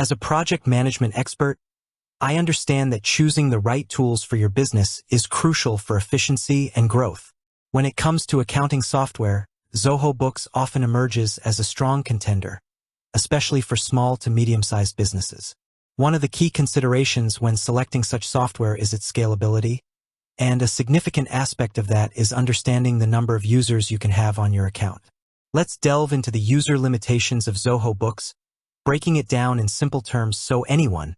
As a project management expert, I understand that choosing the right tools for your business is crucial for efficiency and growth. When it comes to accounting software, Zoho Books often emerges as a strong contender, especially for small to medium-sized businesses. One of the key considerations when selecting such software is its scalability, and a significant aspect of that is understanding the number of users you can have on your account. Let's delve into the user limitations of Zoho Books, breaking it down in simple terms so anyone,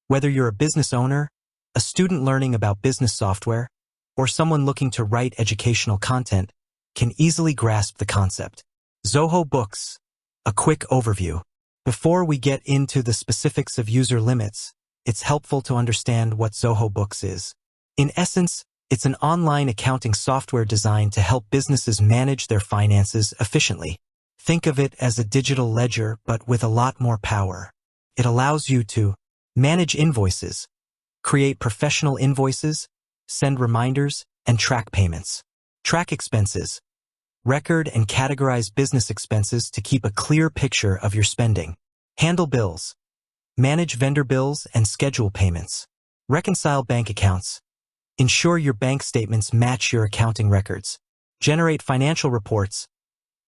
whether you're a business owner, a student learning about business software, or someone looking to write educational content, can easily grasp the concept. Zoho Books, a quick overview. Before we get into the specifics of user limits, it's helpful to understand what Zoho Books is. In essence, it's an online accounting software designed to help businesses manage their finances efficiently. Think of it as a digital ledger, but with a lot more power. It allows you to manage invoices, create professional invoices, send reminders, and track payments. Track expenses, record and categorize business expenses to keep a clear picture of your spending. Handle bills, manage vendor bills and schedule payments. Reconcile bank accounts, ensure your bank statements match your accounting records. Generate financial reports,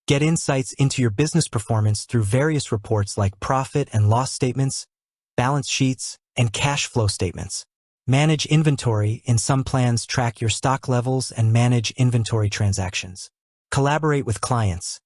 get insights into your business performance through various reports like profit and loss statements, balance sheets, and cash flow statements. Manage inventory. In some plans, track your stock levels and manage inventory transactions. Collaborate with clients,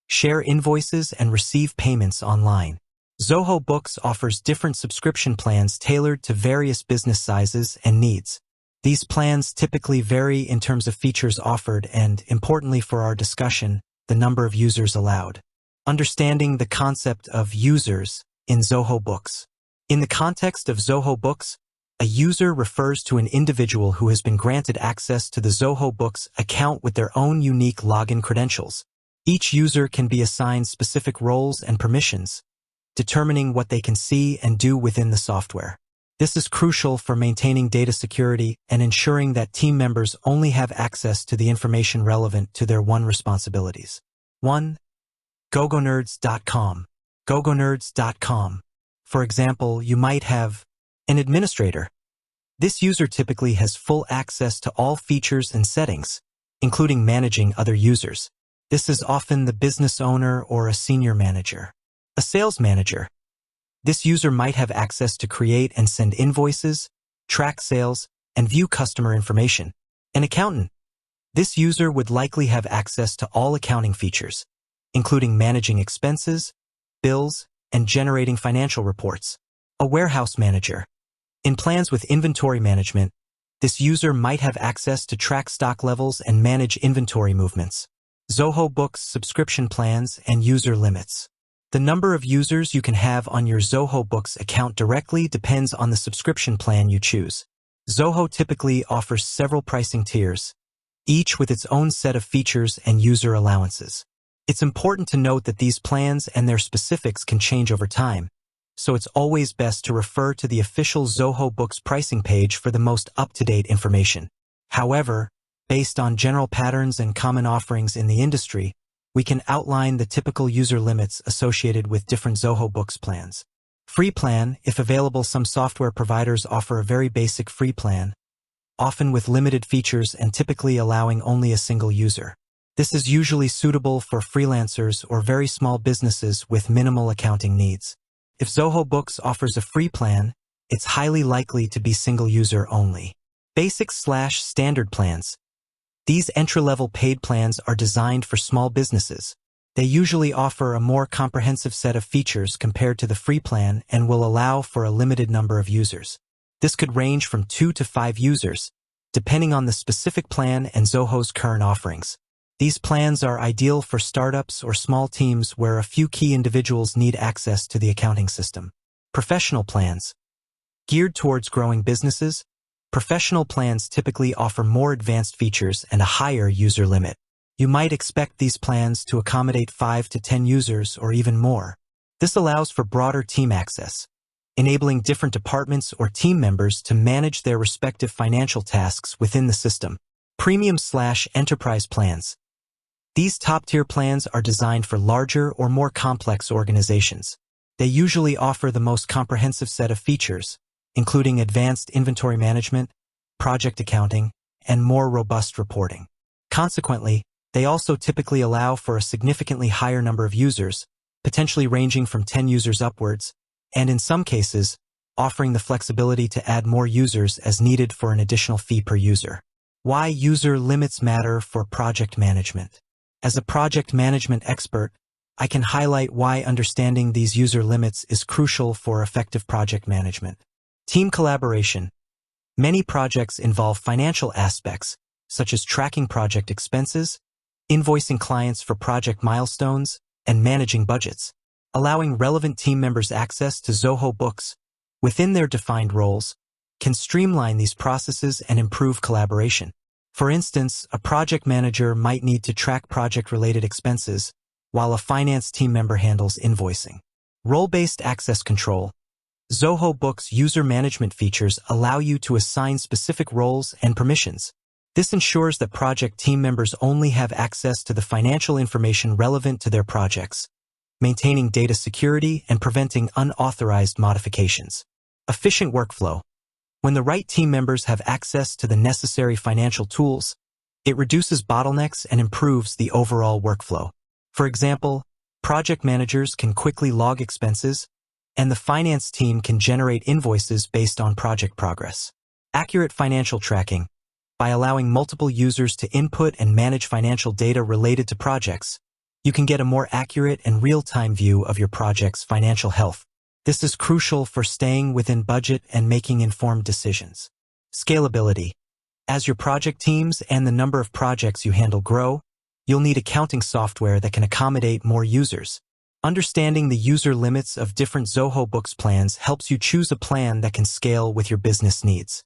share invoices and receive payments online. Zoho Books offers different subscription plans tailored to various business sizes and needs. These plans typically vary in terms of features offered and, importantly for our discussion, the number of users allowed. Understanding the concept of users in Zoho Books. In the context of Zoho Books, a user refers to an individual who has been granted access to the Zoho Books account with their own unique login credentials. Each user can be assigned specific roles and permissions, determining what they can see and do within the software. This is crucial for maintaining data security and ensuring that team members only have access to the information relevant to their responsibilities. 1. GoGoNerds.com. GoGoNerds.com. For example, you might have an administrator. This user typically has full access to all features and settings, including managing other users. This is often the business owner or a senior manager. A sales manager. This user might have access to create and send invoices, track sales, and view customer information. An accountant. This user would likely have access to all accounting features, including managing expenses, bills, and generating financial reports. A warehouse manager. In plans with inventory management, this user might have access to track stock levels and manage inventory movements. Zoho Books subscription plans and user limits. The number of users you can have on your Zoho Books account directly depends on the subscription plan you choose. Zoho typically offers several pricing tiers, each with its own set of features and user allowances. It's important to note that these plans and their specifics can change over time, so it's always best to refer to the official Zoho Books pricing page for the most up-to-date information. However, based on general patterns and common offerings in the industry, we can outline the typical user limits associated with different Zoho Books plans. Free plan. If available, some software providers offer a very basic free plan, often with limited features and typically allowing only a single user. This is usually suitable for freelancers or very small businesses with minimal accounting needs. If Zoho Books offers a free plan, it's highly likely to be single user only. Basic/standard plans. These entry-level paid plans are designed for small businesses. They usually offer a more comprehensive set of features compared to the free plan and will allow for a limited number of users. This could range from 2 to 5 users, depending on the specific plan and Zoho's current offerings. These plans are ideal for startups or small teams where a few key individuals need access to the accounting system. Professional plans. Geared towards growing businesses, professional plans typically offer more advanced features and a higher user limit. You might expect these plans to accommodate 5 to 10 users or even more. This allows for broader team access, enabling different departments or team members to manage their respective financial tasks within the system. Premium/enterprise plans. These top-tier plans are designed for larger or more complex organizations. They usually offer the most comprehensive set of features, including advanced inventory management, project accounting, and more robust reporting. Consequently, they also typically allow for a significantly higher number of users, potentially ranging from 10 users upwards, and in some cases, offering the flexibility to add more users as needed for an additional fee per user. Why user limits matter for project management. As a project management expert, I can highlight why understanding these user limits is crucial for effective project management. Team collaboration. Many projects involve financial aspects, such as tracking project expenses, invoicing clients for project milestones, and managing budgets. Allowing relevant team members access to Zoho Books within their defined roles can streamline these processes and improve collaboration. For instance, a project manager might need to track project-related expenses, while a finance team member handles invoicing. Role-based access control. Zoho Books user management features allow you to assign specific roles and permissions. This ensures that project team members only have access to the financial information relevant to their projects, maintaining data security and preventing unauthorized modifications. Efficient workflow. When the right team members have access to the necessary financial tools, it reduces bottlenecks and improves the overall workflow. For example, project managers can quickly log expenses, and the finance team can generate invoices based on project progress. Accurate financial tracking. By allowing multiple users to input and manage financial data related to projects, you can get a more accurate and real-time view of your project's financial health. This is crucial for staying within budget and making informed decisions. Scalability. As your project teams and the number of projects you handle grow, you'll need accounting software that can accommodate more users. Understanding the user limits of different Zoho Books plans helps you choose a plan that can scale with your business needs.